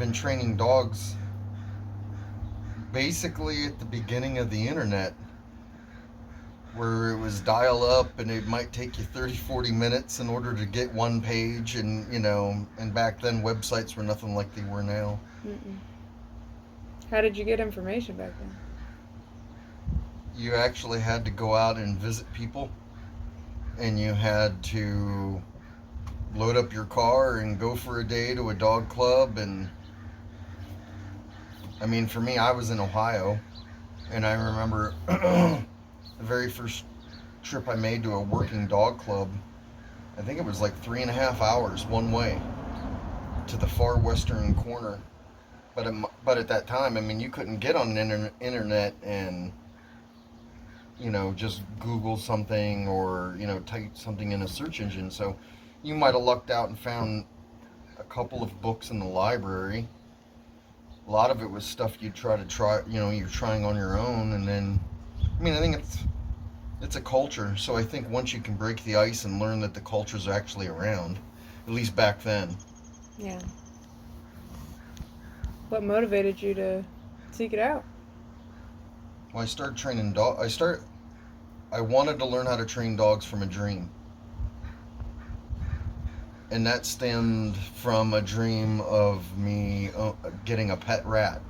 been training dogs basically at the beginning of the internet, where it was dial up and it might take you 30, 40 minutes in order to get one page. And, and back then websites were nothing like they were now. Mm-mm. How did you get information back then? You actually had to go out and visit people, and you had to load up your car and go for a day to a dog club. And I mean, for me, I was in Ohio, and I remember the very first trip I made to a working dog club. I think it was like 3.5 hours one way to the far western corner. But at that time, I mean, you couldn't get on the internet and just Google something, or type something in a search engine. So you might have lucked out and found a couple of books in the library. A lot of it was stuff you'd you're trying on your own. And then, I mean, I think it's a culture. So I think once you can break the ice and learn that the culture's actually around, at least back then. Yeah. What motivated you to seek it out? Well, I started training dog. I wanted to learn how to train dogs from a dream, and that stemmed from a dream of me getting a pet rat.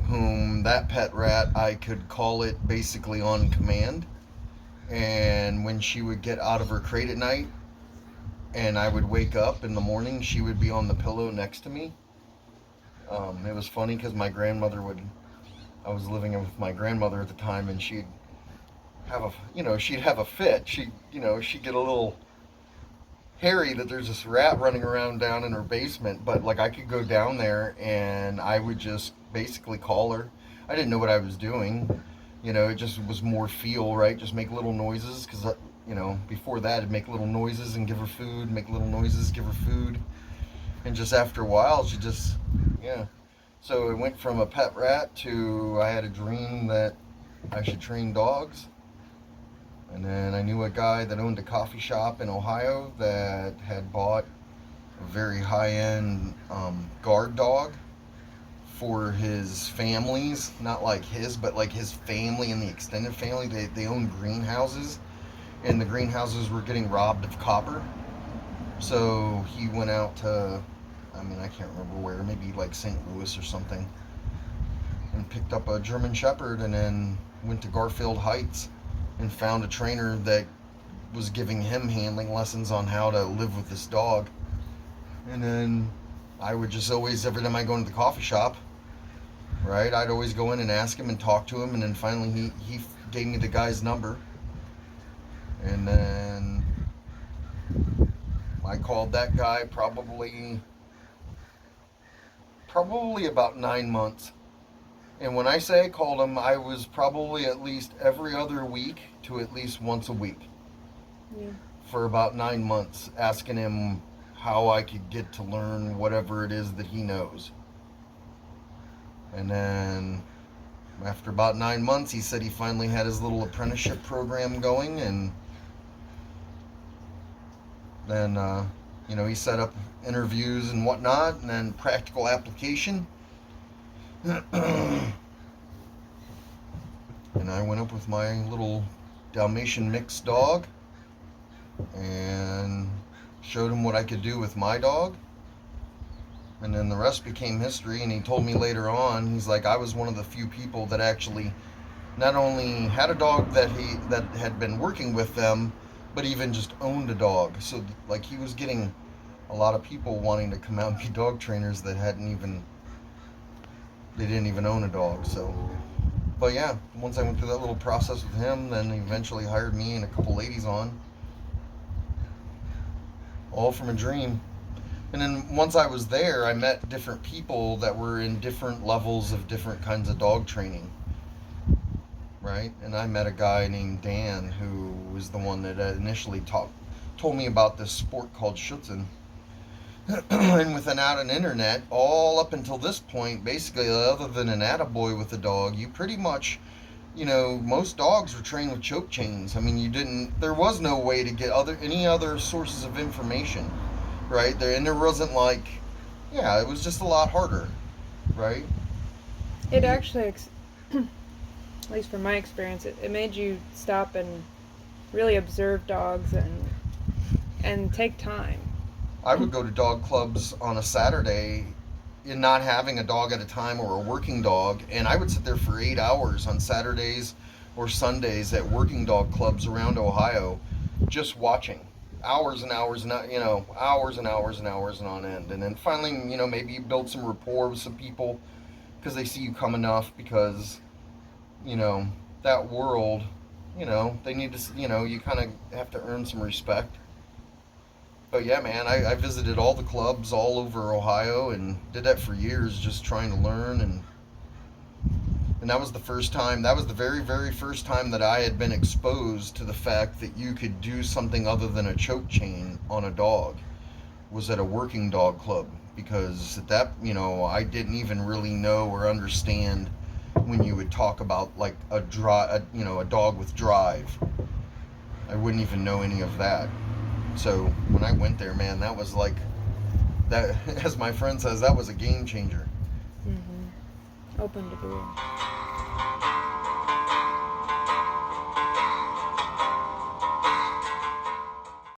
Whom that pet rat, I could call it basically on command, and when she would get out of her crate at night, and I would wake up in the morning, she would be on the pillow next to me. It was funny because my grandmother would. I was living with my grandmother at the time, and she'd have a fit. She'd get a little hairy that there's this rat running around down in her basement. But like, I could go down there and I would just basically call her. I didn't know what I was doing. It just was more feel, right? Just make little noises, because before that, I'd make little noises and give her food. Make little noises, give her food, and just after a while, she just, yeah. So it went from a pet rat to I had a dream that I should train dogs. And then I knew a guy that owned a coffee shop in Ohio that had bought a very high-end guard dog for his families. Not like his, but like his family and the extended family. They own greenhouses, and the greenhouses were getting robbed of copper. So he went out to, I mean, I can't remember where, maybe like St. Louis or something, and picked up a German Shepherd, and then went to Garfield Heights and found a trainer that was giving him handling lessons on how to live with this dog. And then I would just always, every time I go into the coffee shop, right, I'd always go in and ask him and talk to him. And then finally he gave me the guy's number. And then I called that guy probably about 9 months. And when I say I called him, I was probably at least every other week to at least once a week. Yeah. For about 9 months, asking him how I could get to learn whatever it is that he knows. And then after about 9 months, he said he finally had his little apprenticeship program going. And then, he set up interviews and whatnot, and then practical application. And I went up with my little Dalmatian mixed dog and showed him what I could do with my dog. And then the rest became history. And he told me later on, he's like, I was one of the few people that actually not only had a dog that had been working with them, but even just owned a dog. So like, he was getting a lot of people wanting to come out and be dog trainers that they didn't even own a dog. So, but yeah, once I went through that little process with him, then he eventually hired me and a couple ladies on, all from a dream. And then once I was there, I met different people that were in different levels of different kinds of dog training, right? And I met a guy named Dan, who was the one that initially told me about this sport called Schutzen. And without an internet, all up until this point, basically, other than an attaboy with a dog, you pretty much, most dogs were trained with choke chains. I mean, there was no way to get any other sources of information, right? And there wasn't like yeah, it was just a lot harder, right? It actually, at least from my experience, it made you stop and really observe dogs and take time. I would go to dog clubs on a Saturday in not having a dog at a time or a working dog, and I would sit there for 8 hours on Saturdays or Sundays at working dog clubs around Ohio, just watching hours and hours and hours and hours and hours and on end. And then finally, maybe you build some rapport with some people because they see you come enough because you know that world, they need to, you kind of have to earn some respect. But yeah, man, I visited all the clubs all over Ohio and did that for years, just trying to learn. And that was the first time. That was the very, very first time that I had been exposed to the fact that you could do something other than a choke chain on a dog. Was at a working dog club because at that, I didn't even really know or understand when you would talk about like a dog with drive. I wouldn't even know any of that. So when I went there, man, that was like that. As my friend says, that was a game changer. Mm-hmm. Open to door.